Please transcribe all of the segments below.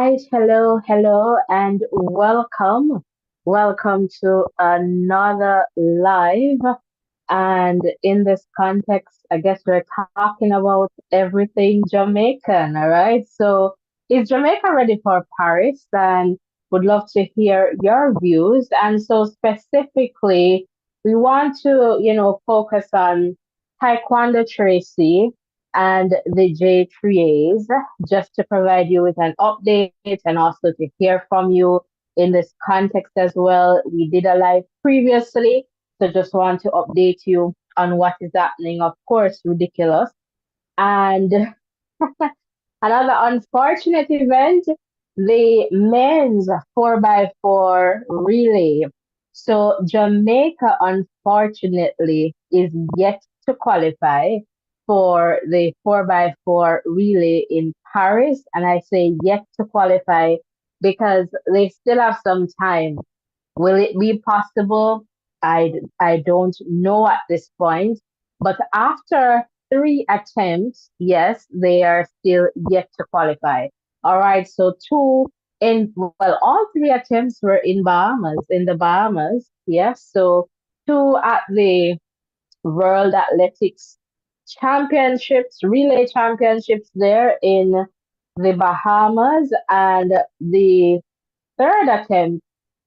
Right, hello, and welcome. Welcome to another live. And in this context, I guess we're talking about everything Jamaican, all right? So, is Jamaica ready for Paris? And would love to hear your views. And so, specifically, we want to, focus on Taekwondo Tracy and the J3As, just to provide you with an update and also to hear from you in this context as well. We did a live previously, so just want to update you on what is happening. Of course, ridiculous. And another unfortunate event, the men's 4x4 relay. So Jamaica, unfortunately, is yet to qualify for the 4x4 relay in Paris. And I say yet to qualify because they still have some time. Will it be possible? I don't know at this point. But after three attempts, yes, they are still yet to qualify. All right, so all three attempts were in the Bahamas. Yes, so two at the World Athletics Championships, relay championships there in the Bahamas, and the third attempt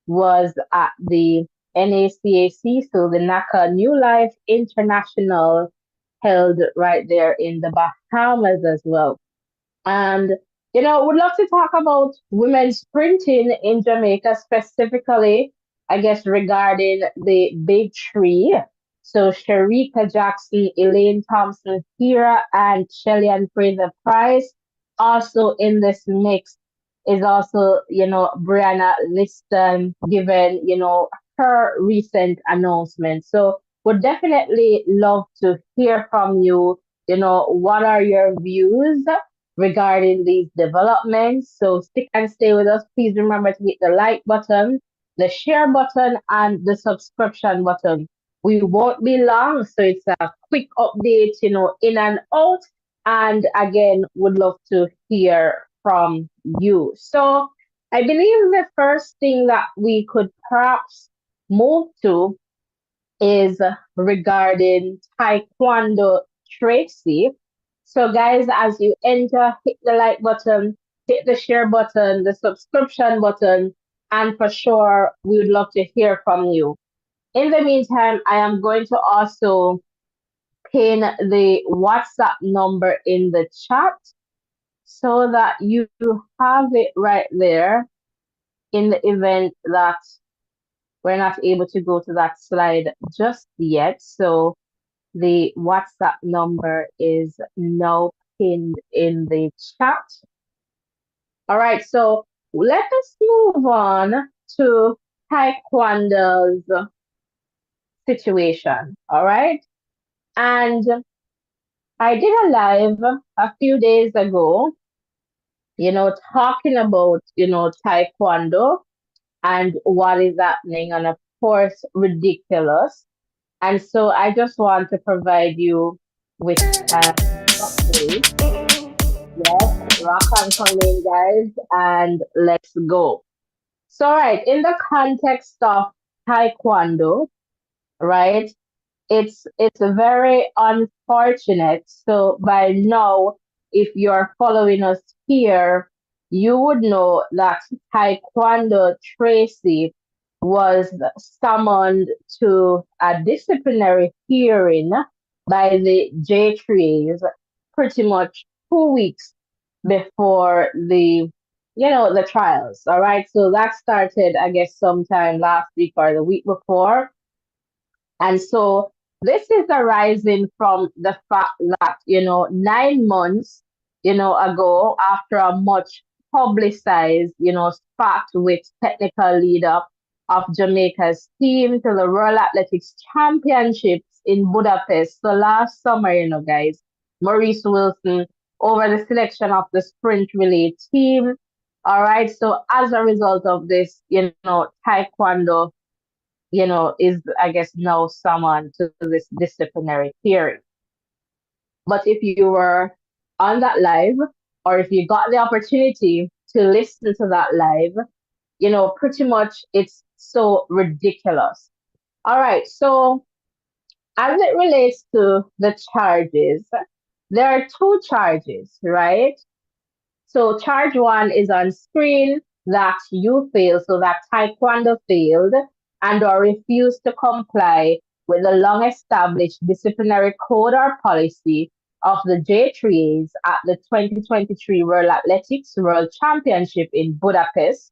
was at the NACAC, so the NACAC New Life International, held right there in the Bahamas as well. And, would love to talk about women's sprinting in Jamaica, specifically, I guess, regarding the big three. So Shericka Jackson, Elaine Thompson-Herah, and Shelly-Ann Fraser-Pryce. Also in this mix is also, Brianna Liston, given, her recent announcement. So would definitely love to hear from you. What are your views regarding these developments? So stick and stay with us. Please remember to hit the like button, the share button, and the subscription button. We won't be long, so it's a quick update, in and out. And again, would love to hear from you. So I believe the first thing that we could perhaps move to is regarding Taekwondo Tracy. So, guys, as you enter, hit the like button, hit the share button, the subscription button, and for sure, we would love to hear from you. In the meantime, I am going to also pin the WhatsApp number in the chat so that you have it right there in the event that we're not able to go to that slide just yet. So the WhatsApp number is now pinned in the chat. All right, so let us move on to Taekwondo's situation. All right. And I did a live a few days ago, talking about, Taekwondo and what is happening, and of course, ridiculous. And so I just want to provide you with an update. Yes, rock and come in, guys, and let's go. So, right, in the context of Taekwondo, right, it's very unfortunate. So by now, if you're following us here, you would know that Taekwondo Tracy was summoned to a disciplinary hearing by the J3s pretty much 2 weeks before the trials. All right. So that started, I guess, sometime last week or the week before. And so this is arising from the fact that, 9 months, ago, after a much publicized, spat with technical leader of Jamaica's team to the World Athletics Championships in Budapest. So last summer, guys, Maurice Wilson over the selection of the sprint relay team. All right. So as a result of this, Taekwondo is, I guess, now summoned to this disciplinary hearing. But if you were on that live, or if you got the opportunity to listen to that live, pretty much it's so ridiculous. All right, so as it relates to the charges, there are two charges, right? So charge one is on screen, that you failed, so that Taekwondo failed and or refused to comply with the long established disciplinary code or policy of the JAAAs at the 2023 World Athletics World Championship in Budapest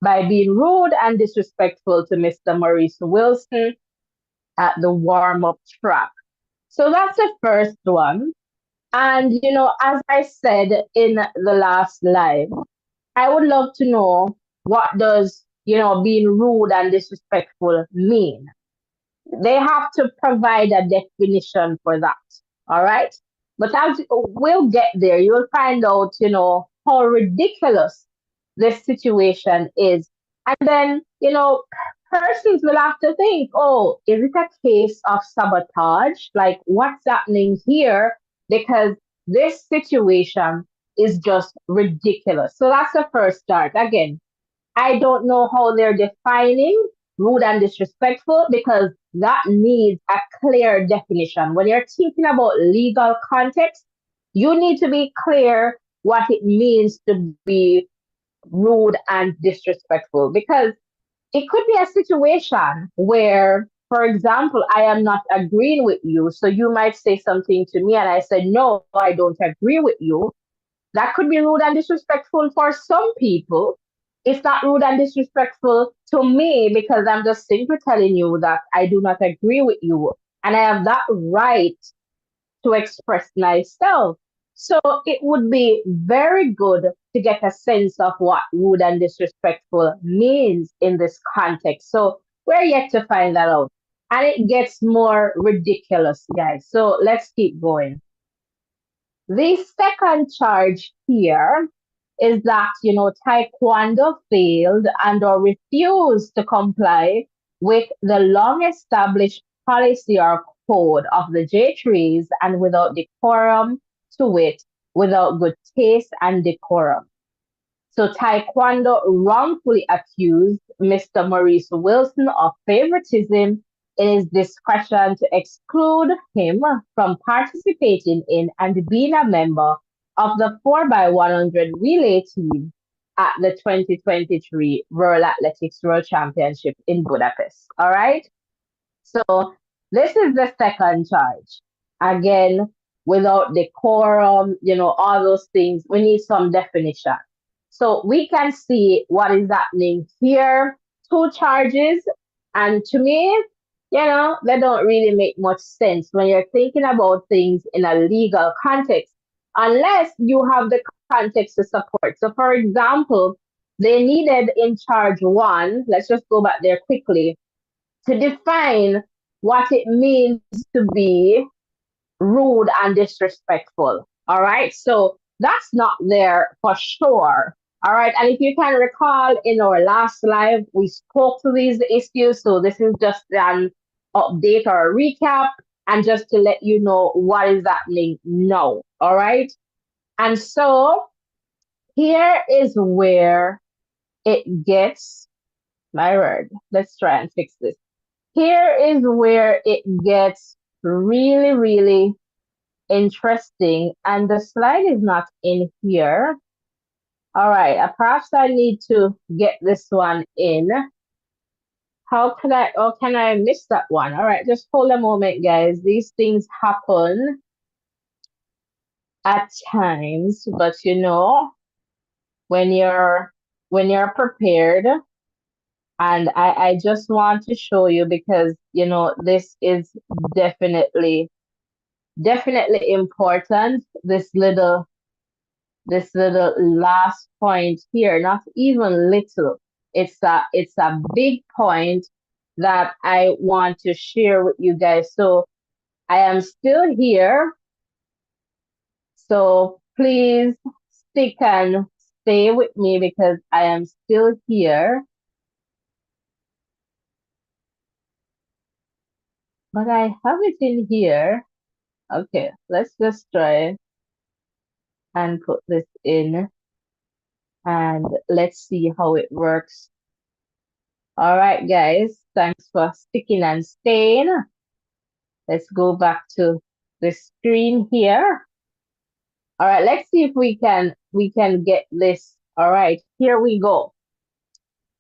by being rude and disrespectful to Mr. Maurice Wilson at the warm-up track. So that's the first one. And, as I said in the last live, I would love to know, what does, being rude and disrespectful mean? They have to provide a definition for that. All right. But as we'll get there, you'll find out, how ridiculous this situation is. And then, persons will have to think, oh, is it a case of sabotage? Like, what's happening here? Because this situation is just ridiculous. So that's the first start. Again, I don't know how they're defining rude and disrespectful, because that needs a clear definition. When you're thinking about legal context, you need to be clear what it means to be rude and disrespectful, because it could be a situation where, for example, I am not agreeing with you. So you might say something to me and I said, no, I don't agree with you. That could be rude and disrespectful for some people. It's not rude and disrespectful to me, because I'm just simply telling you that I do not agree with you. And I have that right to express myself. So it would be very good to get a sense of what rude and disrespectful means in this context. So we're yet to find that out. And it gets more ridiculous, guys. So let's keep going. The second charge here is that, Taekwondo failed and or refused to comply with the long established policy or code of the JAAAs, and without decorum, to wit, without good taste and decorum. So Taekwondo wrongfully accused Mr. Maurice Wilson of favoritism in his discretion to exclude him from participating in and being a member of the 4x100 relay team at the 2023 World Athletics World Championship in Budapest. All right. So this is the second charge. Again, without decorum, all those things, we need some definition. So we can see what is happening here. Two charges. And to me, they don't really make much sense when you're thinking about things in a legal context, unless you have the context to support. So, for example, they needed in charge one, let's just go back there quickly, to define what it means to be rude and disrespectful. All right. So that's not there for sure. All right. And if you can recall, in our last live, we spoke to these issues. So this is just an update or a recap, and just to let you know what is happening now. All right. And so here is where it gets, my word, let's try and fix this. Here is where it gets really, really interesting. And the slide is not in here. All right, perhaps I need to get this one in. How can I miss that one? All right, just hold a moment, guys. These things happen at times, but when you're prepared, and I just want to show you, because this is definitely important. This little last point here, not even little. It's a big point that I want to share with you guys. So I am still here. So please stick and stay with me, because I am still here. But I have it in here. Okay, let's just try and put this in. and let's see how it works. All right, guys, thanks for sticking and staying. Let's go back to the screen here. All right, let's see if we can get this. All right, here we go.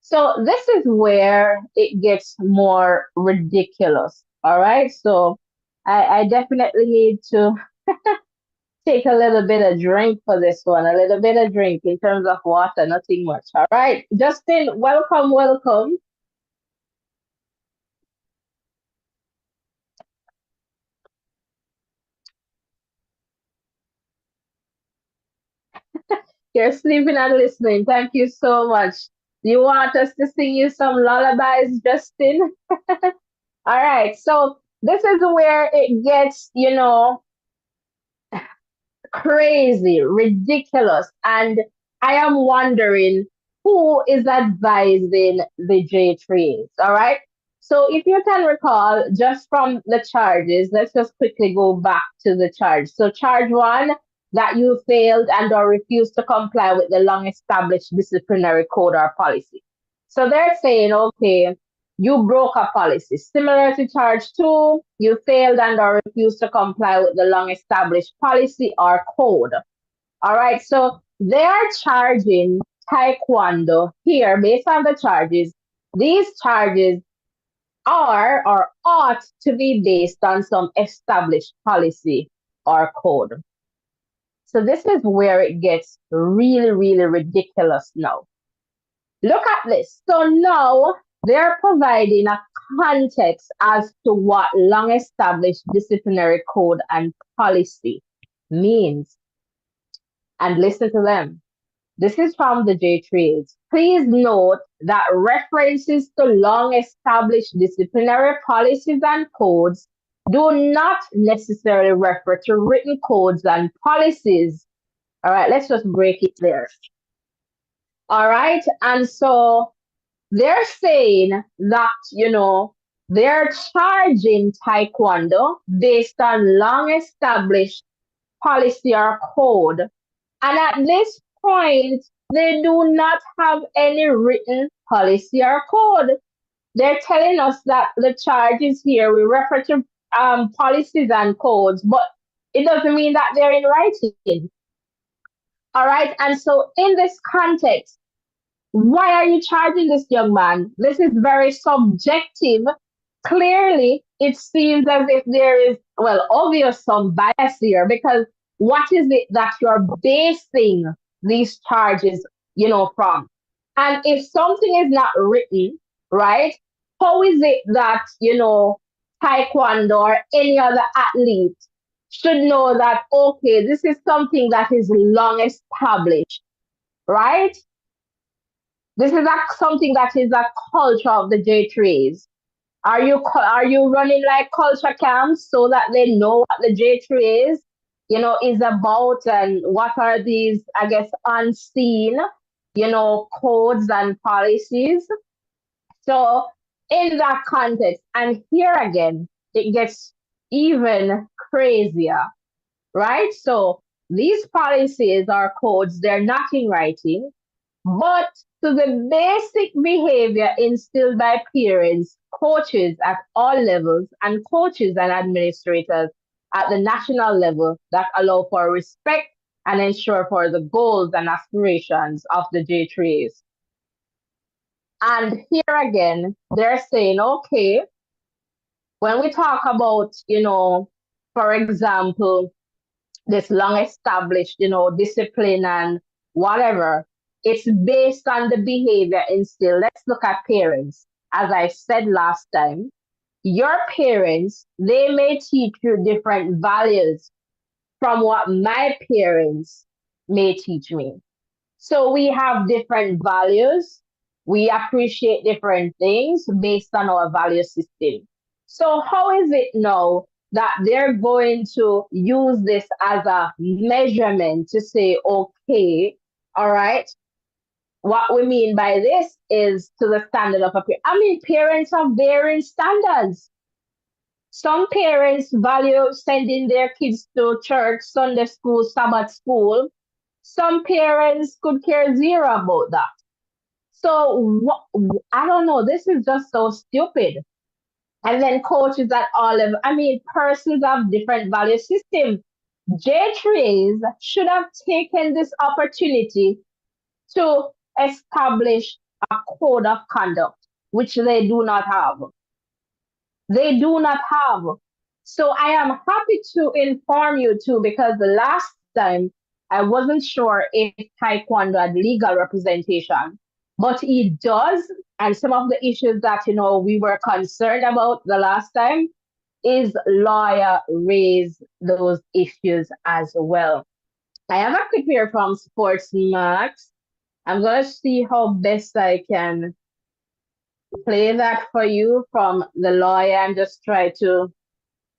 So this is where it gets more ridiculous. All right, so I definitely need to take a little bit of drink for this one, a little bit of drink in terms of water, nothing much. All right, Justin, welcome, welcome. You're sleeping and listening. Thank you so much. Do you want us to sing you some lullabies, Justin? All right, so this is where it gets, crazy, ridiculous. And I am wondering who is advising the J3s. All right. So if you can recall, just from the charges, let's just quickly go back to the charge. So charge one, that you failed and or refused to comply with the long established disciplinary code or policy. So they're saying, okay, you broke a policy. Similar to charge two, you failed and or refused to comply with the long established policy or code. All right, so they are charging Taekwondo here based on the charges. These charges are or ought to be based on some established policy or code. So this is where it gets really, really ridiculous now. Look at this. So now they're providing a context as to what long established disciplinary code and policy means. And listen to them. This is from the J3s. Please note that references to long established disciplinary policies and codes do not necessarily refer to written codes and policies. All right, let's just break it there. All right, and so they're saying that, they're charging Taekwondo based on long established policy or code. And at this point, they do not have any written policy or code. They're telling us that the charges here, we refer to policies and codes, but it doesn't mean that they're in writing. All right. And so in this context, why are you charging this young man? This is very subjective. Clearly, it seems as if there is, well, obvious some bias here because what is it that you're basing these charges, from? And if something is not written, right, how is it that, Taekwondo or any other athlete should know that, okay, this is something that is long established, right? This is something that is a culture of the J3s. Are you running like culture camps so that they know what the J3 is about and what are these, I guess, unseen, codes and policies? So in that context, and here again, it gets even crazier, right? So these policies or codes, they're not in writing, but to the basic behavior instilled by parents, coaches at all levels, and coaches and administrators at the national level that allow for respect and ensure for the goals and aspirations of the J3s. And here again, they're saying, okay, when we talk about, for example, this long established, discipline and whatever, it's based on the behavior instilled. Let's look at parents. As I said last time, your parents, they may teach you different values from what my parents may teach me. So we have different values. We appreciate different things based on our value system. So how is it now that they're going to use this as a measurement to say, okay, all right, what we mean by this is to the standard of a parent. I mean, parents have varying standards. Some parents value sending their kids to church, Sunday school, Sabbath school, some parents could care zero about that. So I don't know. This is just so stupid. And then coaches at all levels. I mean, persons have different value systems. J3s should have taken this opportunity to establish a code of conduct, which they do not have. They do not have. So I am happy to inform you too, because the last time I wasn't sure if Taekwondo had legal representation, but it does. And some of the issues that, we were concerned about the last time is lawyer raise those issues as well. I have a clip here from Sports Max. I'm going to see how best I can play that for you from the lawyer and just try to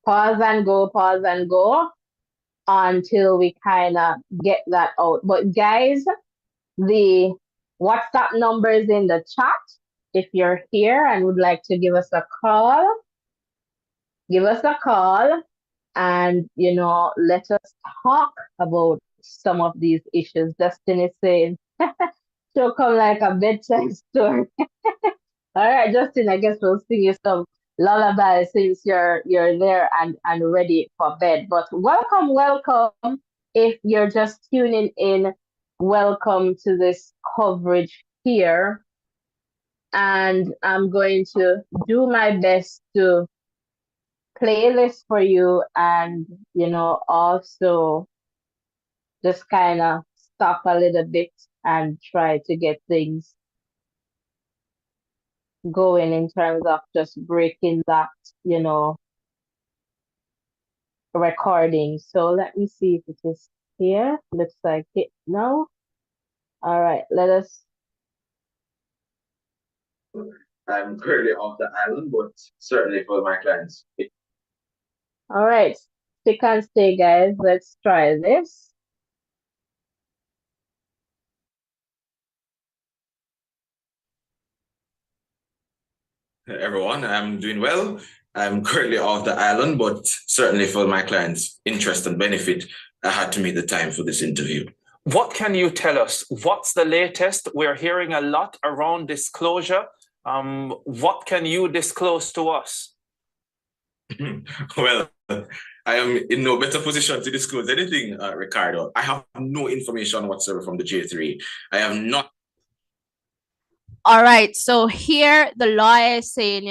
pause and go until we kind of get that out. But guys, the WhatsApp number is in the chat. If you're here and would like to give us a call, and, let us talk about some of these issues. Justin is saying, she'll come like a bedtime story. All right, Justin, I guess we'll sing you some lullaby since you're there and ready for bed. But welcome. If you're just tuning in, welcome to this coverage here. And I'm going to do my best to play this for you and, also just kind of stop a little bit and try to get things going in terms of just breaking that, recording. So let me see if it is here. Looks like it now. All right, let us. I'm currently off the island, but certainly for my clients. All right, stick and stay, guys. Let's try this. Everyone, I'm doing well. I'm currently off the island, but certainly for my clients' interest and benefit, I had to make the time for this interview. What can you tell us? What's the latest? We're hearing a lot around disclosure. What can you disclose to us? Well, I am in no better position to disclose anything, Ricardo. I have no information whatsoever from the J3. I have not. All right. So here the lawyer is saying,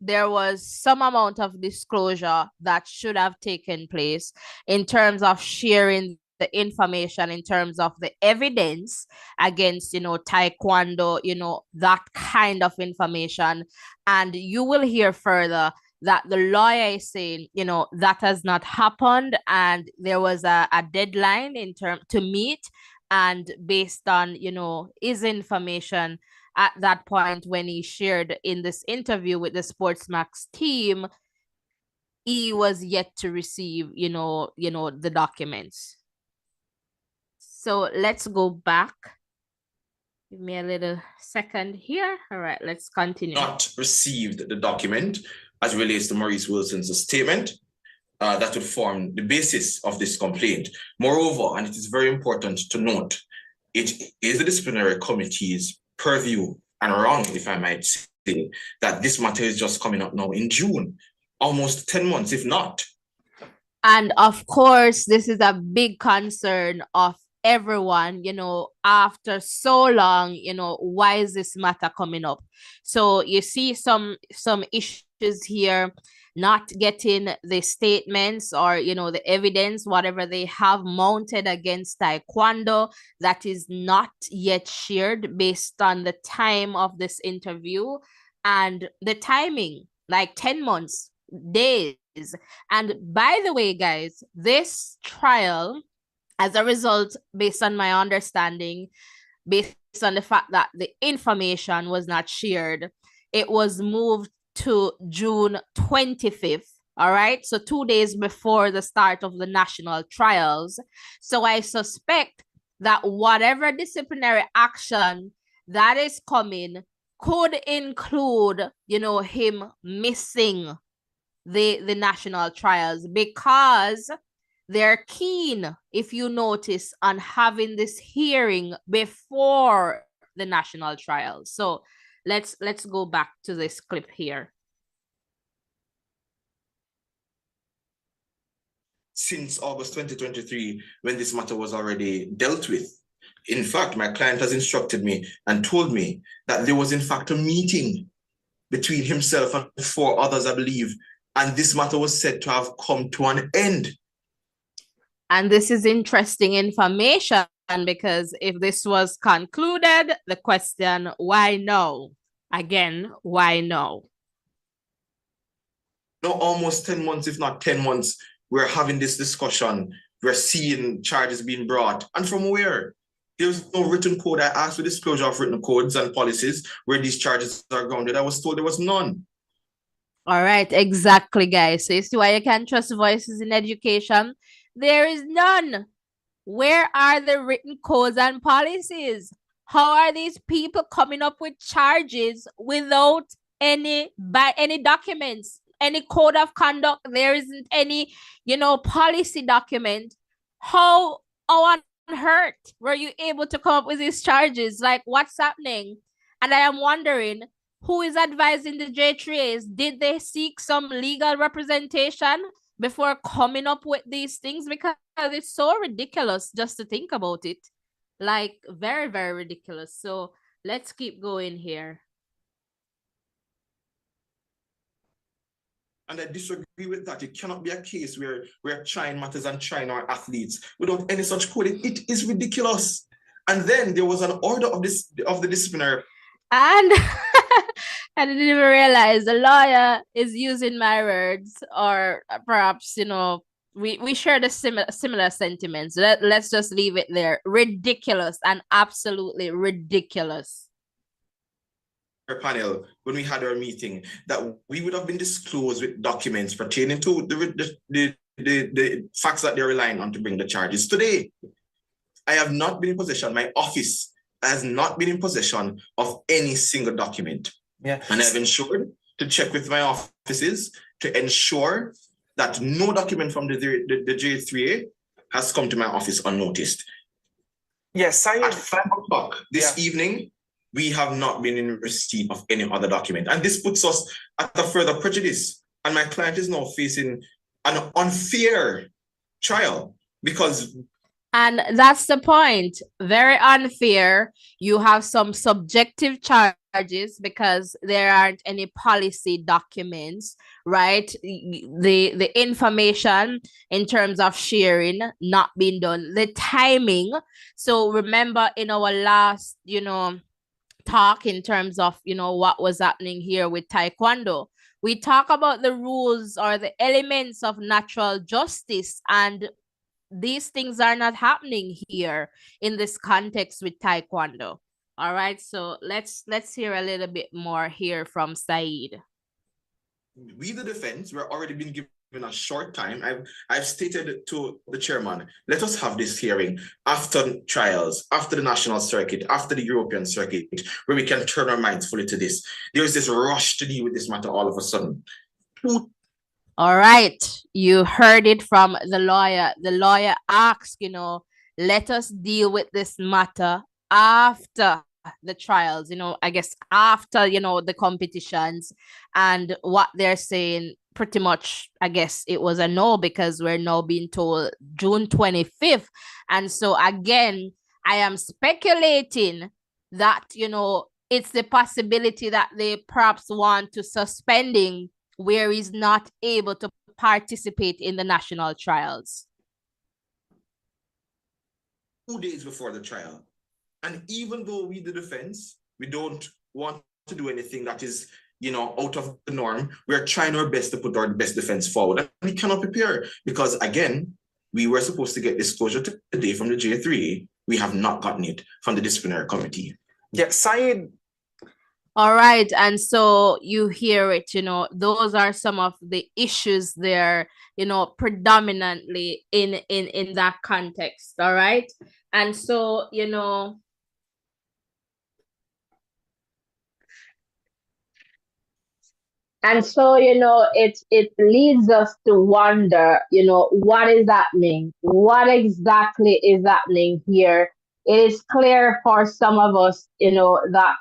there was some amount of disclosure that should have taken place in terms of sharing the information, in terms of the evidence against, Taekwondo, that kind of information. And you will hear further that the lawyer is saying, that has not happened. And there was a deadline to meet. And based on, his information at that point when he shared in this interview with the Sportsmax team, he was yet to receive, the documents. So let's go back. Give me a little second here. All right, let's continue. Not received the document as relates to Maurice Wilson's statement that would form the basis of this complaint. Moreover, and it is very important to note, it is the disciplinary committee's purview and wrong, if I might say, that this matter is just coming up now in June, almost 10 months, if not. And of course, this is a big concern of everyone, after so long, why is this matter coming up? So you see some issues here, not getting the statements or, the evidence, whatever they have mounted against Taekwondo that is not yet shared based on the time of this interview and the timing, like 10 months, days. And by the way, guys, this trial, as a result, based on my understanding, based on the fact that the information was not shared, it was moved to June 25th. All right. So 2 days before the start of the national trials. So I suspect that whatever disciplinary action that is coming could include, him missing the national trials, because they're keen, if you notice, on having this hearing before the national trial. So let's go back to this clip here. Since August 2023, when this matter was already dealt with. In fact, my client has instructed me and told me that there was in fact a meeting between himself and 4 others, I believe, and this matter was said to have come to an end. And this is interesting information, because if this was concluded, the question, why no? Again, why no? Now, almost 10 months, if not 10 months, we're having this discussion. We're seeing charges being brought. And from where? There's no written code. I asked for disclosure of written codes and policies where these charges are grounded. I was told there was none. All right, exactly, guys. So you see why you can't trust voices in education? There is none. Where are the written codes and policies? How are these people coming up with charges without any documents, any code of conduct? There isn't any, policy document. How on earth were you able to come up with these charges? Like, what's happening? And I am wondering, who is advising the J3As? Did they seek some legal representation before coming up with these things? Because it's so ridiculous just to think about it. Like, very, very ridiculous. So let's keep going here. And I disagree with that. It cannot be a case where we're trying matters and trying our athletes without any such code. It is ridiculous. And then there was an order of the disciplinary. And I didn't even realize the lawyer is using my words, or perhaps, we share the similar sentiments. Let's just leave it there. Ridiculous and absolutely ridiculous. Panel, when we had our meeting, that we would have been disclosed with documents pertaining to the facts that they're relying on to bring the charges. Today, I have not been in possession. My office has not been in possession of any single document. Yeah. And I've ensured to check with my offices to ensure that no document from the J3A has come to my office unnoticed. Yes, at 5 o'clock this evening, we have not been in receipt of any other document. And this puts us at a further prejudice. And my client is now facing an unfair trial because... And that's the point. Very unfair. You have some subjective charges because there aren't any policy documents, right? The information in terms of sharing not being done. The timing. So remember in our last, talk in terms of, what was happening here with Taekwondo, we talk about the rules or the elements of natural justice, and these things are not happening here in this context with Taekwondo. All right, so let's hear a little bit more here from Saeed. We, the defense, we're already been given a short time. I've stated to the chairman, let us have this hearing after trials, after the national circuit, after the European circuit, where we can turn our minds fully to this. There is this rush to deal with this matter all of a sudden. All right, you heard it from the lawyer. The lawyer asked, let us deal with this matter after the trials, I guess after, the competitions. And what they're saying, pretty much, I guess it was a no, because we're now being told June 25th. And so again, I am speculating that, it's the possibility that they perhaps want to suspending where he's not able to participate in the national trials. 2 days before the trial. And even though we, the defense, we don't want to do anything that is, out of the norm, we're trying our best to put our best defense forward. And we cannot prepare because, again, we were supposed to get disclosure today from the J3A. We have not gotten it from the disciplinary committee. Yeah, Syed. All right, and so you hear it, those are some of the issues there, predominantly in that context, all right? And so, And so, it leads us to wonder, what is happening? What exactly is happening here? It is clear for some of us, that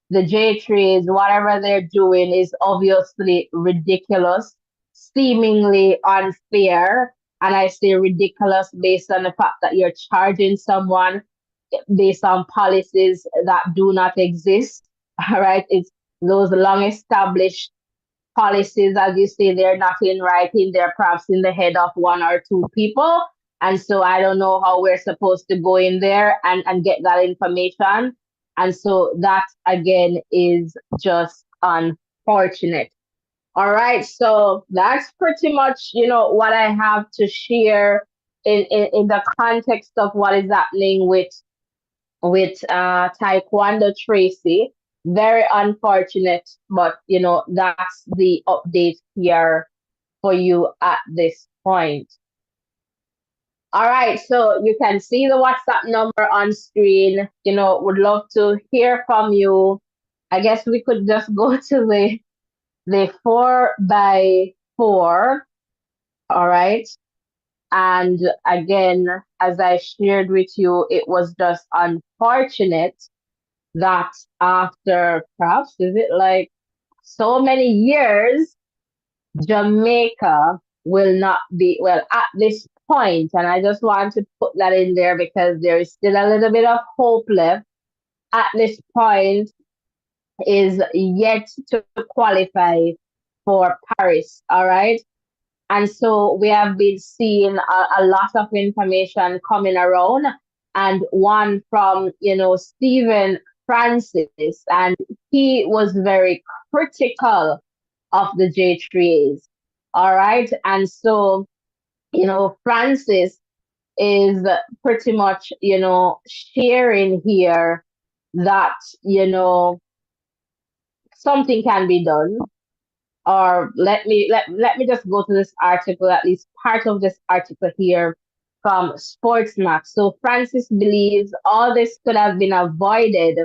the J3s, whatever they're doing, is obviously ridiculous, seemingly unfair. And I say ridiculous based on the fact that you're charging someone based on policies that do not exist. All right. It's those long established policies, as you say, they're not in writing, they're perhaps in the head of one or two people. And so I don't know how we're supposed to go in there and get that information. And so that again is just unfortunate. All right. So that's pretty much, what I have to share in the context of what is happening with Tyquendo Tracey. Very unfortunate, but that's the update here for you at this point. All right, so you can see the WhatsApp number on screen. Would love to hear from you. I guess we could just go to the 4x4. All right. And again, as I shared with you, it was just unfortunate that after perhaps, is it like so many years, Jamaica will not be, well, at this point, and I just want to put that in there because there is still a little bit of hope left. At this point, is yet to qualify for Paris. All right. And so we have been seeing a lot of information coming around, and one from, Stephen Francis, and he was very critical of the J3As. All right. And so, Francis is pretty much, sharing here that, something can be done. Or let me just go to this article, at least part of this article here from Sportsmax. So Francis believes all this could have been avoided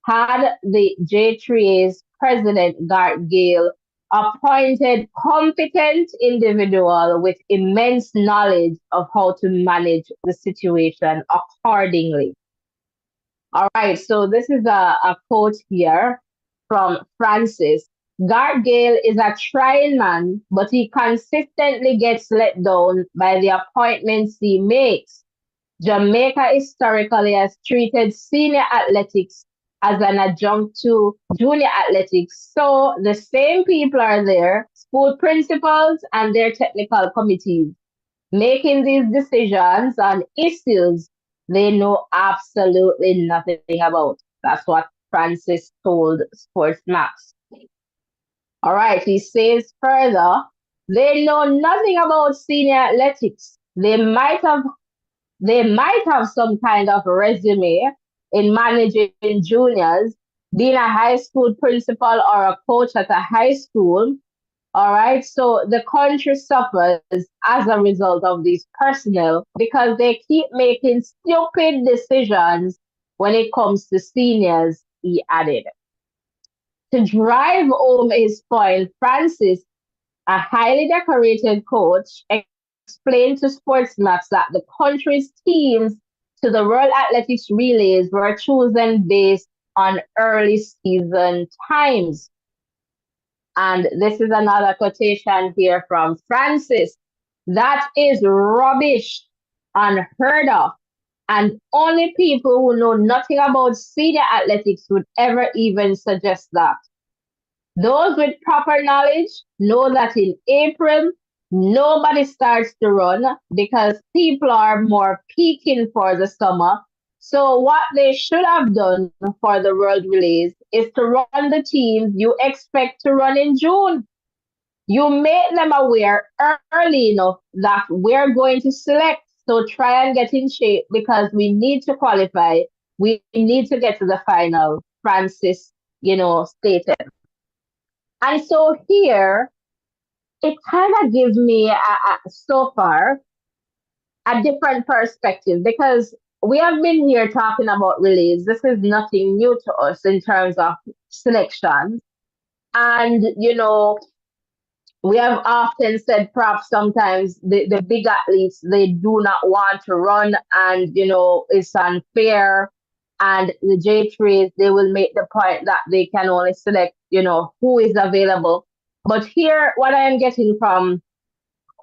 had the J3A's president, Garth Gale, appointed competent individual with immense knowledge of how to manage the situation accordingly. All right, so this is a quote here from Francis. Garth Gale is a trying man, but he consistently gets let down by the appointments he makes. Jamaica historically has treated senior athletics as an adjunct to junior athletics. So the same people are there, school principals and their technical committees, making these decisions on issues they know absolutely nothing about. That's what Francis told Sportsmax. All right, he says further, they know nothing about senior athletics. They might have some kind of resume in managing juniors, being a high school principal or a coach at a high school. All right, so the country suffers as a result of these personnel because they keep making stupid decisions when it comes to seniors, he added. To drive home his point, Francis, a highly decorated coach, explained to Sportsmax that the country's teams to the World Athletics Relays were chosen based on early season times. And this is another quotation here from Francis. That is rubbish, unheard of. And only people who know nothing about senior athletics would ever even suggest that. Those with proper knowledge know that in April, nobody starts to run because people are more peaking for the summer. So what they should have done for the World Relays is to run the teams you expect to run in June. You make them aware early enough that we're going to select. So try and get in shape because we need to qualify. We need to get to the final, Francis, stated. And so here, it kind of gives me, so far, a different perspective because we have been here talking about relays. This is nothing new to us in terms of selections. And, we have often said perhaps sometimes the big athletes, they do not want to run, and it's unfair. And the J3s, they will make the point that they can only select who is available. But here, what I am getting from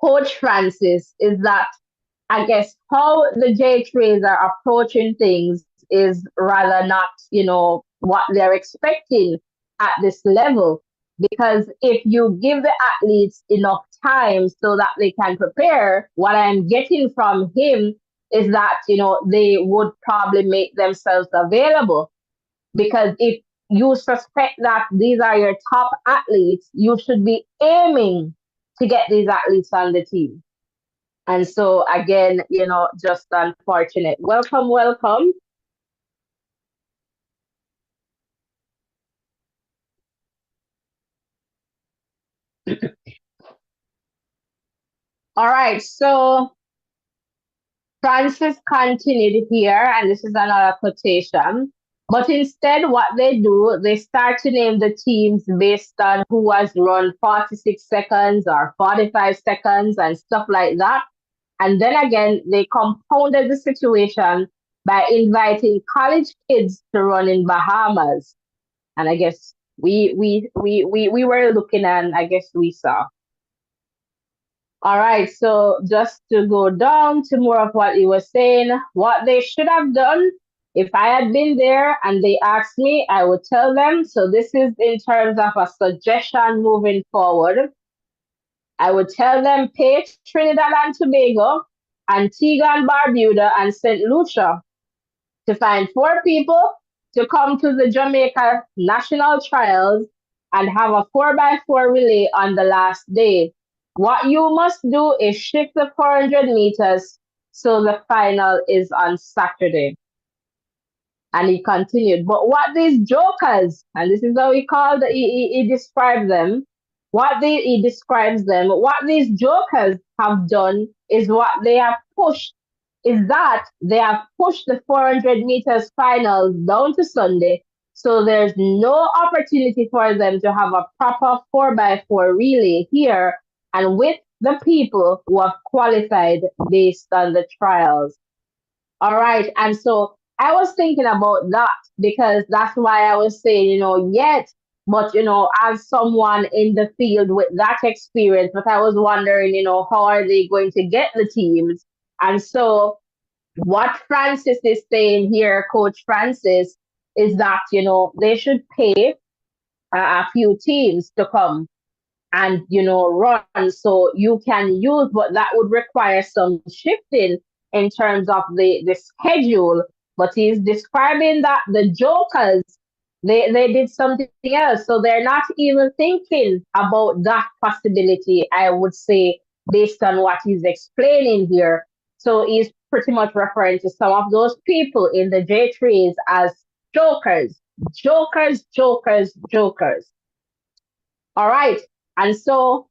Coach Francis is that I guess how the J3s are approaching things is rather not what they're expecting at this level. Because if you give the athletes enough time so that they can prepare, what I'm getting from him is that, they would probably make themselves available. Because if you suspect that these are your top athletes, you should be aiming to get these athletes on the team. And so again, just unfortunate. Welcome, welcome. All right, so Francis continued here, and this is another quotation. But instead, what they do, they start to name the teams based on who has run 46 seconds or 45 seconds and stuff like that. And then again, they compounded the situation by inviting college kids to run in Bahamas. And I guess we were looking, and I guess we saw. All right, so just to go down to more of what he was saying, what they should have done, if I had been there and they asked me, I would tell them. So this is in terms of a suggestion moving forward. I would tell them pay Trinidad and Tobago, Antigua and Barbuda, and St. Lucia to find 4 people to come to the Jamaica national trials and have a 4x4 relay on the last day. What you must do is shift the 400 meters so the final is on Saturday. And he continued, but what these jokers, and this is how he described them, he describes them, what these jokers have done is what they have pushed, is that they have pushed the 400 meters finals down to Sunday. So there's no opportunity for them to have a proper 4x4 relay here and with the people who have qualified based on the trials. All right. And so I was thinking about that because that's why I was saying, yet, but, as someone in the field with that experience, but I was wondering, how are they going to get the teams? And so what Francis is saying here, Coach Francis, is that, they should pay a few teams to come and, run. So you can use, but that would require some shifting in terms of the schedule. But he's describing that the jokers, they did something else. So they're not even thinking about that possibility, I would say, based on what he's explaining here. So he's pretty much referring to some of those people in the J3s as jokers, jokers, jokers, jokers. All right. And so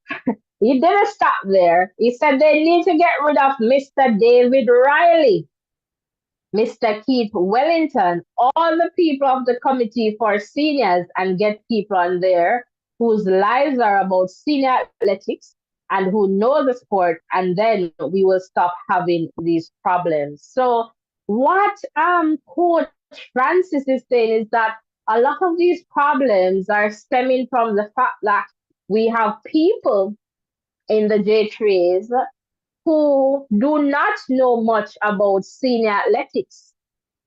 he didn't stop there. He said they need to get rid of Mr. David Riley, Mr. Keith Wellington, all the people of the committee for seniors, and get people on there whose lives are about senior athletics and who know the sport, and then we will stop having these problems. So what Coach Francis is saying is that a lot of these problems are stemming from the fact that we have people in the J3s who do not know much about senior athletics.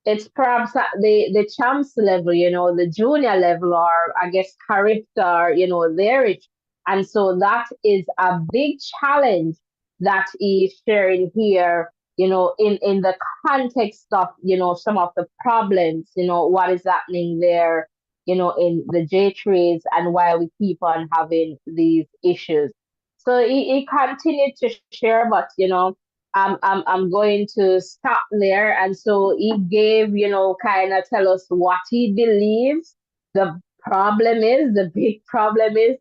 It's perhaps at the champs level, the junior level, or I guess character, their age. And so that is a big challenge that he's sharing here, in the context of, some of the problems, what is happening there, in the J3s and why we keep on having these issues. So he continued to share, but I'm going to stop there. And so he gave, kind of tell us what he believes the problem is, the big problem is.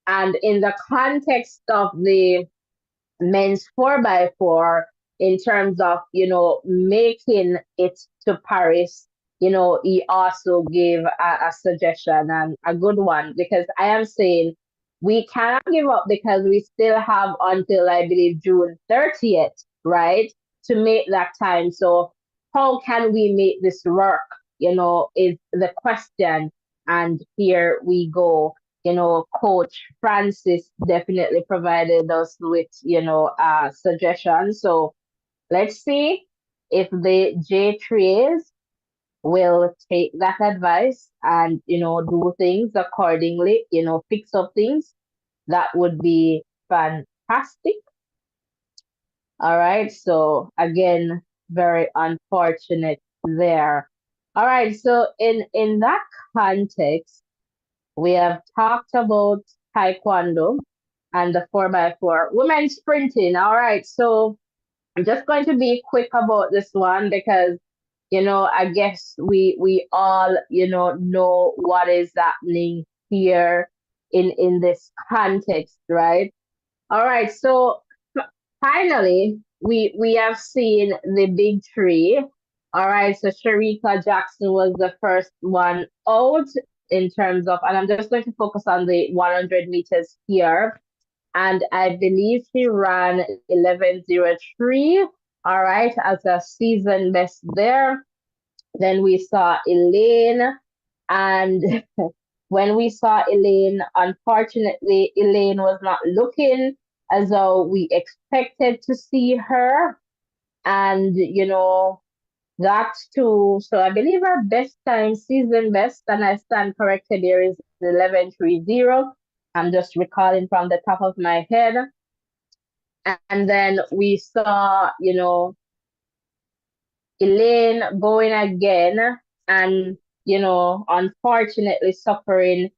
And in the context of the men's 4x4, in terms of, making it to Paris, he also gave a suggestion, and a good one, because I am saying we cannot give up because we still have until, I believe, June 30th, right, to make that time. So how can we make this work, is the question. And here we go. Coach Francis definitely provided us with, suggestions. So let's see if the JAAA will take that advice and, do things accordingly, fix up things. That would be fantastic. All right. So again, very unfortunate there. All right. So in that context, we have talked about Taekwondo and the 4x4 women sprinting. All right. So I'm just going to be quick about this one because, I guess we all, know what is happening here in this context, right? All right. So finally, we have seen the big three. All right. So Shericka Jackson was the first one out in terms of, and I'm just going to focus on the 100 meters here. And I believe she ran 11:03. All right, as a season best there. Then we saw Elaine, and when we saw Elaine, unfortunately, Elaine was not looking as though we expected to see her. And, that too. So I believe her best time, season best, and I stand corrected here, is 11:30. I'm just recalling from the top of my head. And then we saw, Elaine going again and, unfortunately suffering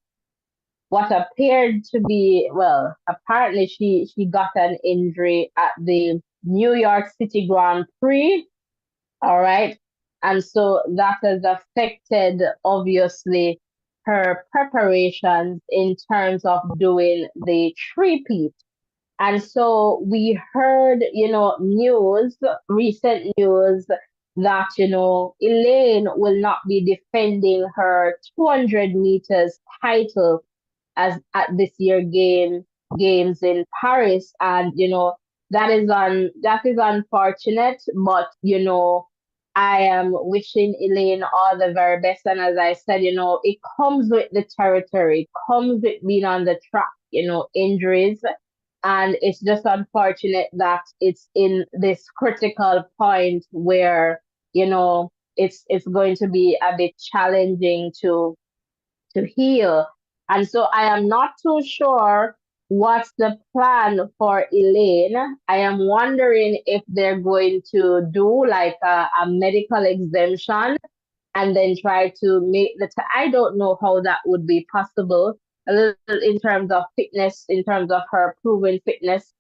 what appeared to be, well, apparently she got an injury at the New York City Grand Prix. All right. And so that has affected, obviously, her preparations in terms of doing the three-peat. And so we heard, recent news that, Elaine will not be defending her 200 meters title as at this year games in Paris. And, that is unfortunate, but, I am wishing Elaine all the very best. And as I said, it comes with the territory, it comes with being on the track, injuries. And it's just unfortunate that it's in this critical point where, it's going to be a bit challenging to heal. And so I am not too sure what's the plan for Elaine. I am wondering if they're going to do like a medical exemption and then try to make I don't know how that would be possible. A little in terms of fitness, in terms of her proven fitness.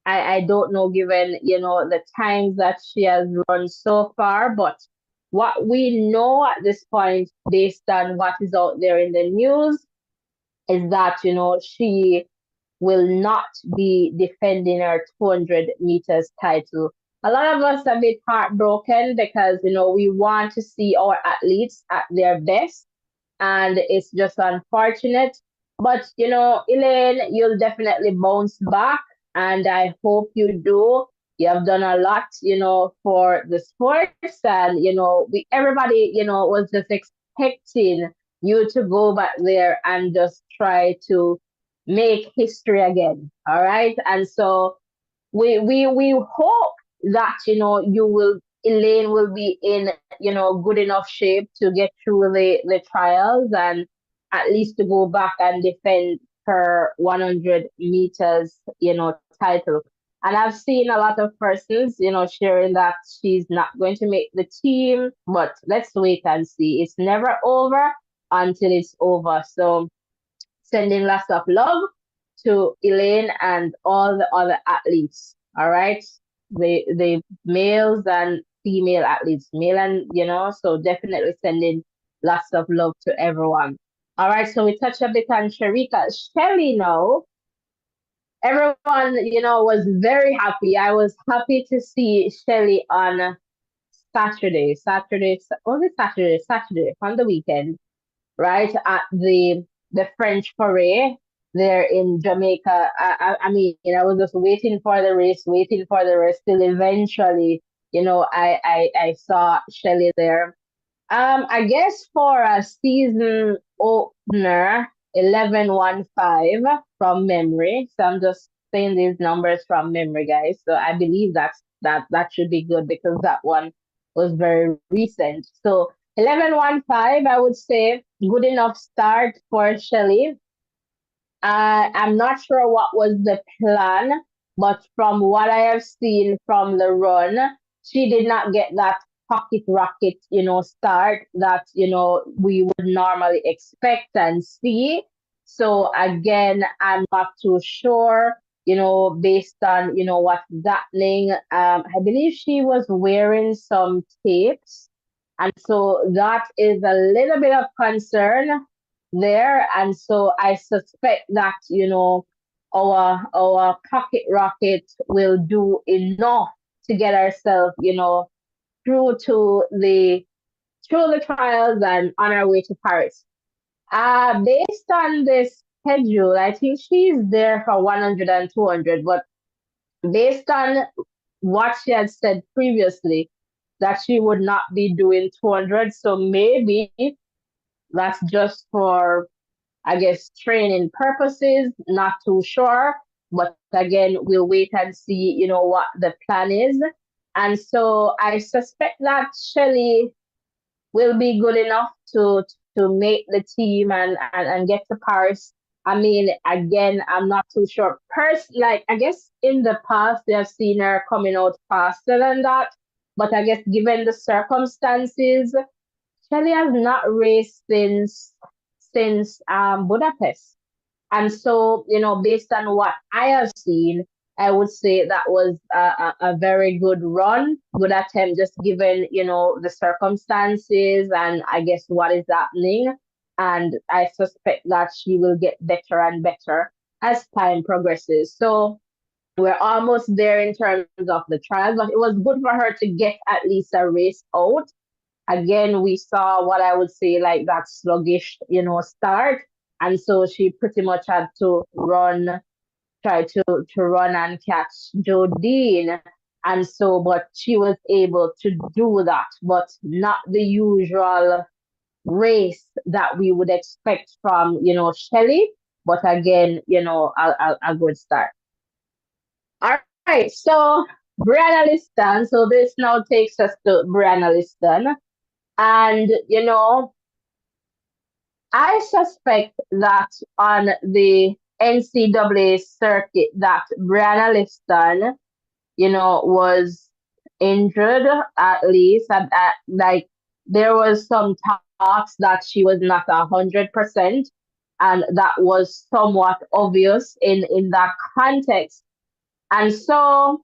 I don't know, given, the times that she has run so far, but what we know at this point, based on what is out there in the news, is that, she will not be defending her 200 meters title. A lot of us are a bit heartbroken because, we want to see our athletes at their best, and it's just unfortunate. But, Elaine, you'll definitely bounce back, and I hope you do. You have done a lot, for the sports, and, everybody, was just expecting you to go back there and just try to make history again. All right. And so we hope that, Elaine will be in, good enough shape to get through the trials and at least to go back and defend her 100 meters, title. And I've seen a lot of persons, sharing that she's not going to make the team, but let's wait and see. It's never over until it's over. So sending lots of love to Elaine and all the other athletes. All right. The males and female athletes, male and, so definitely sending lots of love to everyone. All right. So we touched a bit on Shericka. Shelly now. Everyone, was very happy. I was happy to see Shelly on Saturday, on the weekend, right, at the French Foray. there in Jamaica. I mean, I was just waiting for the race, till eventually, I saw Shelly there. I guess for a season opener, 11-1-5 from memory. So I'm just saying these numbers from memory, guys. So I believe that should be good because that one was very recent. So 11-1-5, I would say good enough start for Shelly. I'm not sure what was the plan, but from what I have seen from the run, she did not get that pocket rocket, start that, we would normally expect and see. So again, I'm not too sure, based on, what's happening. I believe she was wearing some tapes. And so that is a little bit of concern there. And so I suspect that, our pocket rocket will do enough to get ourselves, through to the trials and on our way to Paris. Based on this schedule, I think she's there for 100 and 200, but based on what she had said previously, that she would not be doing 200. So maybe that's just for, I guess, training purposes, not too sure. But again, we'll wait and see, what the plan is. And so I suspect that Shelly will be good enough to make the team and get to Paris. I mean, again, I'm not too sure. I guess in the past, they have seen her coming out faster than that. But I guess given the circumstances, Shelly has not raced since Budapest. And so, based on what I have seen, I would say that was a very good run, good attempt, just given, the circumstances and I guess what is happening. And I suspect that she will get better and better as time progresses. So we're almost there in terms of the trial, but it was good for her to get at least a race out. Again, we saw what I would say like that sluggish, start. And so she pretty much had to try to run and catch Jodine. And so, but she was able to do that, but not the usual race that we would expect from, Shelly. But again, a good start. All right, so Brianna Liston. So this now takes us to Brianna Liston. And, I suspect that on the NCAA circuit that Brianna Liston, was injured at least. Like there was some talks that she was not 100%, and that was somewhat obvious in that context. And so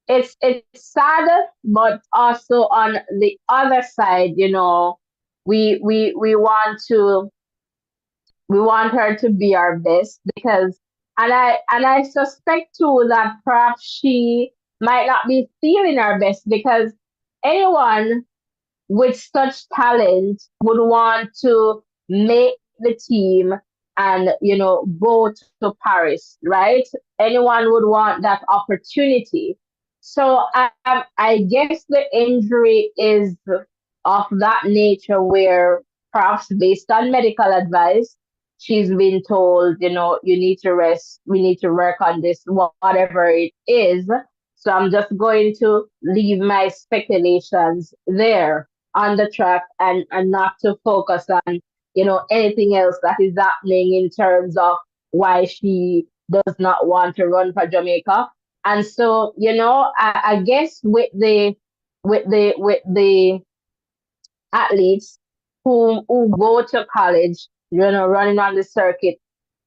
it's sad, but also on the other side, we want her to be our best because and I suspect too that perhaps she might not be feeling her best because anyone with such talent would want to make the team and go to Paris, right? Anyone would want that opportunity. So I guess the injury is of that nature where perhaps based on medical advice, she's been told, you need to rest, we need to work on this, whatever it is. So I'm just going to leave my speculations there on the track and not to focus on, anything else that is happening in terms of why she does not want to run for Jamaica. And so, I guess with the athletes who go to college, running on the circuit,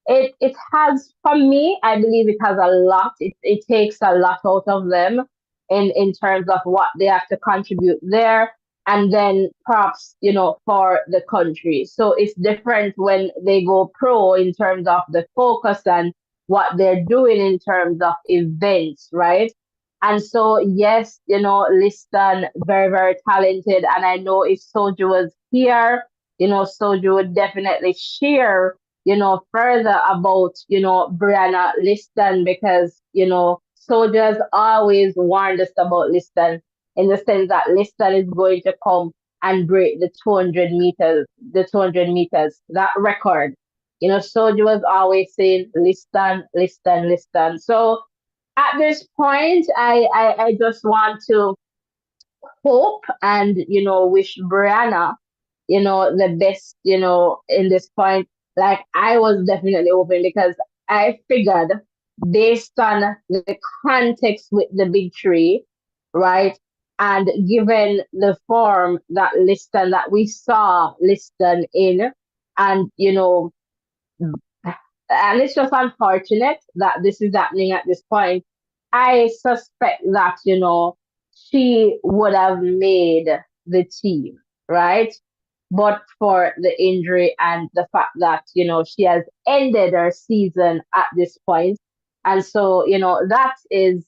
it has, for me, I believe it has a lot. It takes a lot out of them in terms of what they have to contribute there. And then perhaps, for the country. So it's different when they go pro in terms of the focus and what they're doing in terms of events, right? And so, yes, Liston, very, very talented. And I know if Soju was here, Soju would definitely share, further about, Brianna Liston, because, soldiers always warned us about Liston in the sense that Liston is going to come and break the 200 meters, that record. Soldier was always saying, Liston, Liston, Liston. So at this point, I just want to hope and, wish Brianna, the best, in this point. Like I was definitely hoping, because I figured based on the context with the big tree, right? And given the form that we saw Liston in, and, and it's just unfortunate that this is happening at this point. I suspect that, she would have made the team, right? But for the injury and the fact that, she has ended her season at this point. And so, that is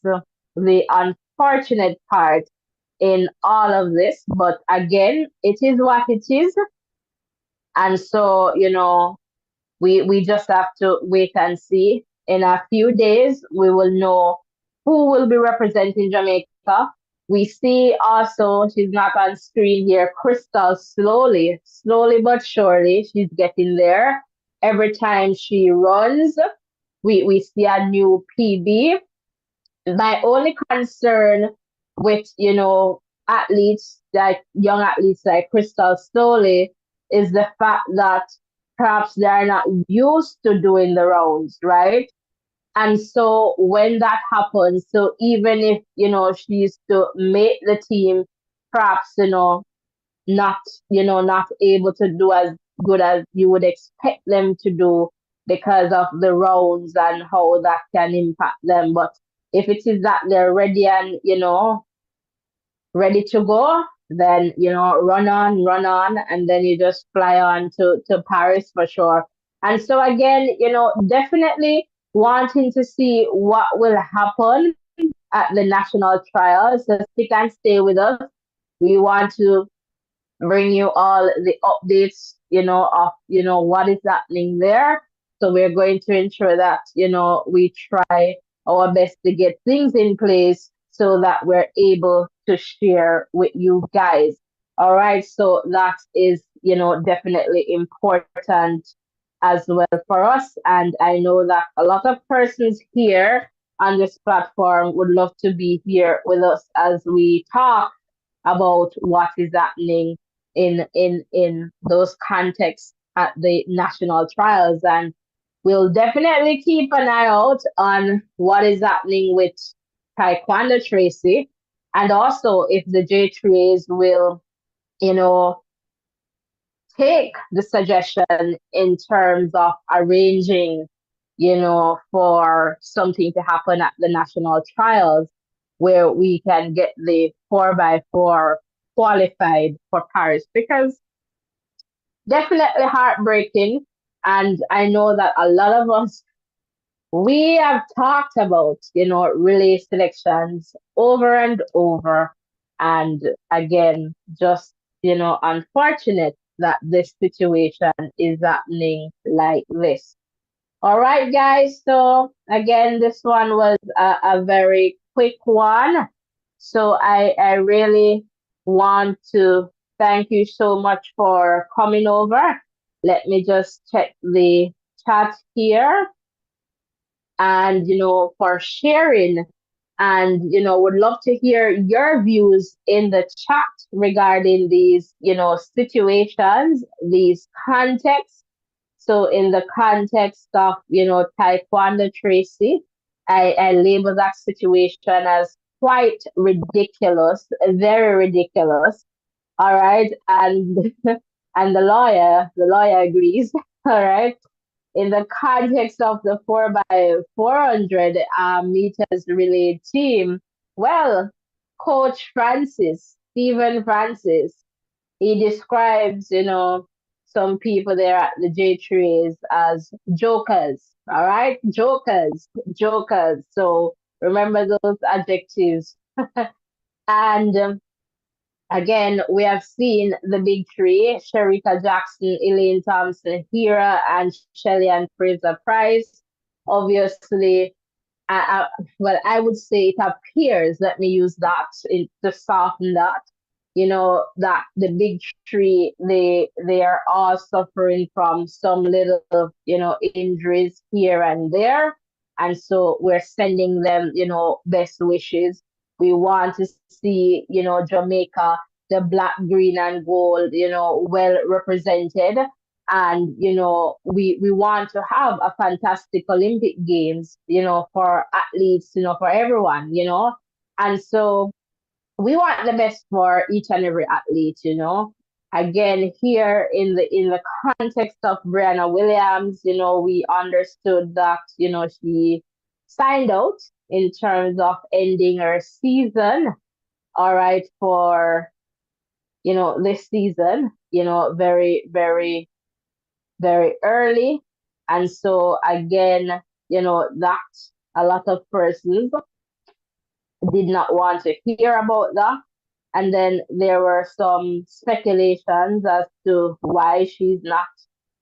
the unfortunate part in all of this. But again, it is what it is. And so, we just have to wait and see. In a few days, we will know who will be representing Jamaica. We see also, she's not on screen here, Crystal, slowly but surely, she's getting there. Every time she runs, we see a new PB. My only concern with, athletes, like young athletes like Crystal Slowly, is the fact that perhaps they're not used to doing the rounds, right? And so when that happens, so even if, she's to make the team, perhaps, not able to do as good as you would expect them to do because of the rounds and how that can impact them. But if it is that they're ready and, ready to go, then, run on, and then you just fly on to Paris for sure. And so again, definitely wanting to see what will happen at the national trials. So stick and stay with us. We want to bring you all the updates, of, what is happening there. So we're going to ensure that, we try our best to get things in place so that we're able to share with you guys. All right. So that is, definitely important as well for us. And I know that a lot of persons here on this platform would love to be here with us as we talk about what is happening in those contexts at the national trials. And we'll definitely keep an eye out on what is happening with Tyquendo Tracey, and also if the JAAAs will, take the suggestion in terms of arranging, for something to happen at the national trials where we can get the 4x4 qualified for Paris, because definitely heartbreaking. And I know that a lot of us, we have talked about, relay selections over and over. And again, just, unfortunate that this situation is happening like this. All right, guys. So again, this one was a very quick one. So I really want to thank you so much for coming over. Let me just check the chat here. And, for sharing. And, would love to hear your views in the chat regarding these, situations, these contexts. So in the context of, Tyquendo Tracey, I label that situation as quite ridiculous, very ridiculous. All right. And and the lawyer agrees. All right. In the context of the 4x400 meters relay team, well, Coach Stephen Francis, he describes, some people there at the JAAAs as jokers. All right, jokers. So remember those adjectives. And Again, we have seen the big three, Shericka Jackson, Elaine Thompson-Herah, and Shelly-Ann Fraser-Pryce. Obviously, well, I would say it appears, let me use that to soften that, that the big three, they are all suffering from some little, injuries here and there. And so we're sending them, best wishes. We want to see, Jamaica, the black, green, and gold, well represented. And we want to have a fantastic Olympic Games, for athletes, for everyone, and so we want the best for each and every athlete, again, here in the context of Brianna Williams, we understood that she signed out in terms of ending her season, all right, for this season, very, very, very early. And so again, that a lot of persons did not want to hear about that. And then there were some speculations as to why she's not,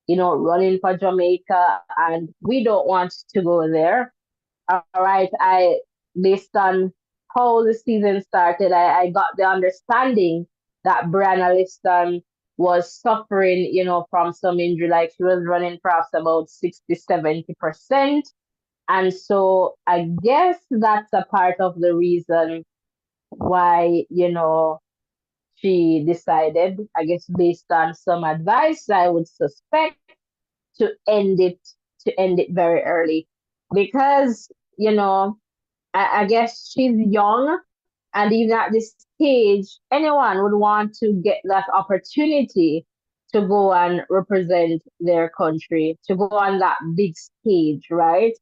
running for Jamaica, and we don't want to go there. All right. Based on how the season started, I got the understanding that Brianna Liston was suffering, from some injury, like she was running perhaps about 60-70%. And so I guess that's a part of the reason why, she decided, I guess based on some advice, I would suspect, to end it very early. Because, I guess she's young, and even at this stage, anyone would want to get that opportunity to go and represent their country, to go on that big stage, right?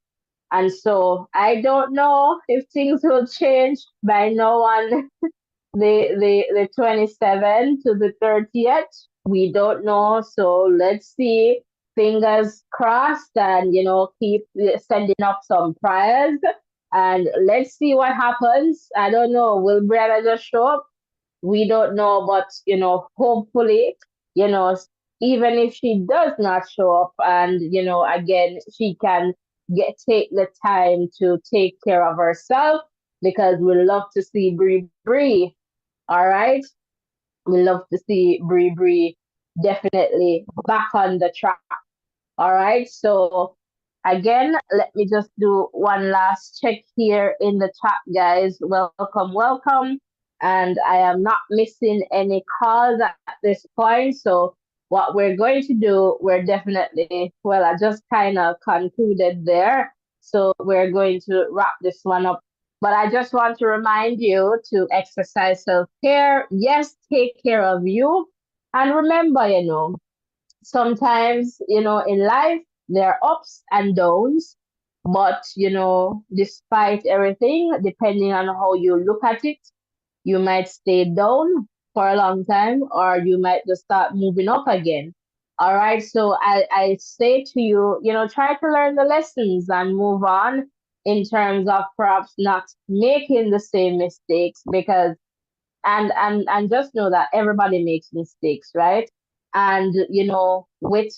And so I don't know if things will change by now on the 27th to the 30th. We don't know. So let's see. Fingers crossed, and keep sending up some prayers, and let's see what happens. I don't know. Will Brianna just show up? We don't know, but hopefully, you know, even if she does not show up, and again, she can take the time to take care of herself, because we love to see Bree. All right, we love to see Bree definitely back on the track. All right, so again, let me just do one last check here in the chat, guys. Welcome, welcome. And I am not missing any calls at this point. So what we're going to do, we're definitely, well, I just kind of concluded there. So we're going to wrap this one up. But I just want to remind you to exercise self-care. Yes, take care of you. And remember, sometimes, in life, there are ups and downs. But, despite everything, depending on how you look at it, you might stay down for a long time, or you might just start moving up again. All right. So I say to you, try to learn the lessons and move on, in terms of perhaps not making the same mistakes, because and just know that everybody makes mistakes, right? And with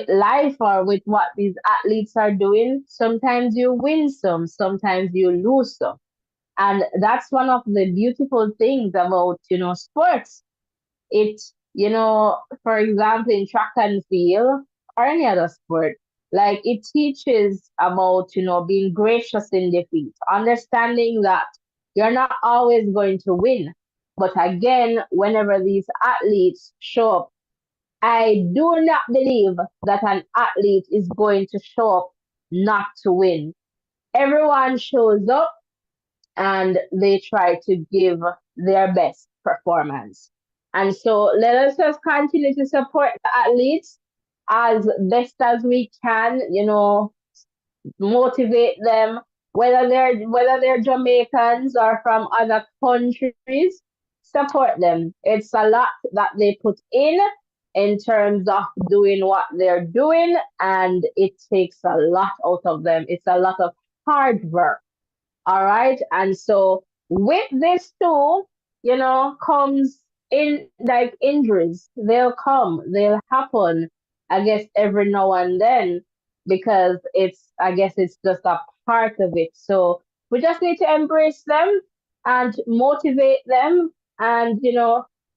life, or with what these athletes are doing, sometimes you win some, sometimes you lose some. And that's one of the beautiful things about, sports. It, for example, in track and field, or any other sport, like, it teaches about, being gracious in defeat, understanding that you're not always going to win. But again, whenever these athletes show up, I do not believe that an athlete is going to show up not to win. Everyone shows up, and they try to give their best performance. And so let us just continue to support the athletes as best as we can, motivate them, whether they're Jamaicans or from other countries, support them. It's a lot that they put in terms of doing what they're doing, and it takes a lot out of them. It's a lot of hard work. All right. And so with this too, comes in like injuries, they'll come, they'll happen, I guess, every now and then, because I guess it's just a part of it. So we just need to embrace them and motivate them, and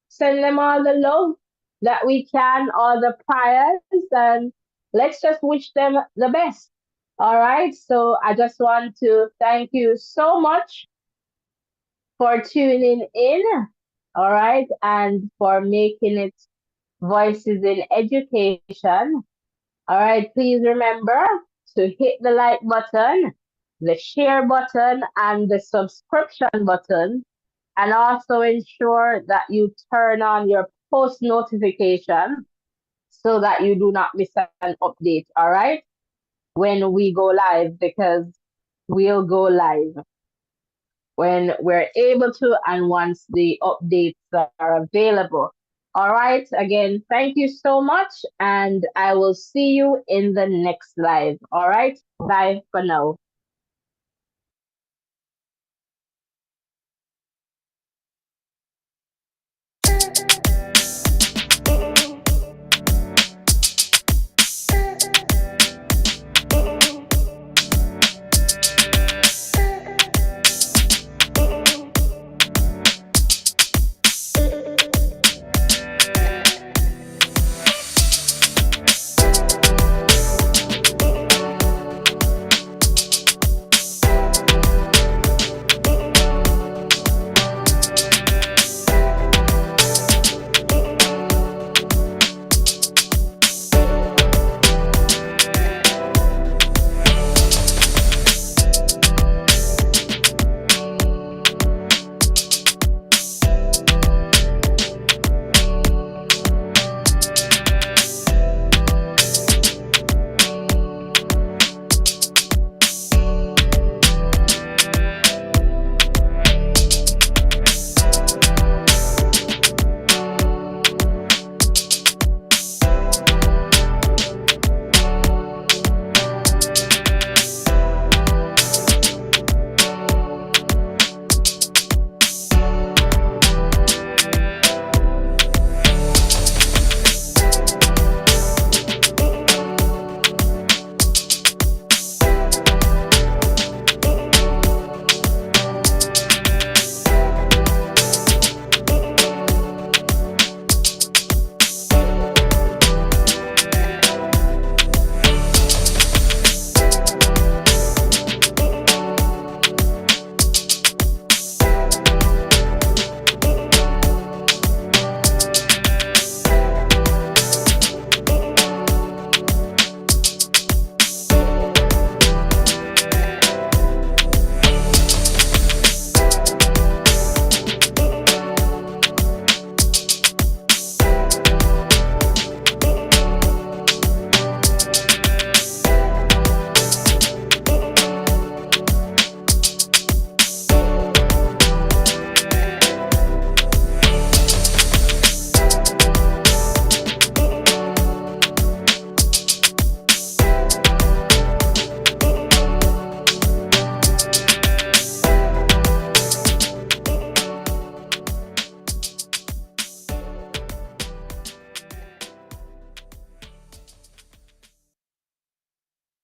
send them all the love that we can, all the prayers, and let's just wish them the best. All right. So I just want to thank you so much for tuning in. All right. And for making it Voices in Education. All right. Please remember to hit the like button, the share button, and the subscription button. And also ensure that you turn on your post notification so that you do not miss an update. All right. When we go live, because we'll go live when we're able to and once the updates are available. All right. Again, thank you so much, and I will see you in the next live. All right. Bye for now.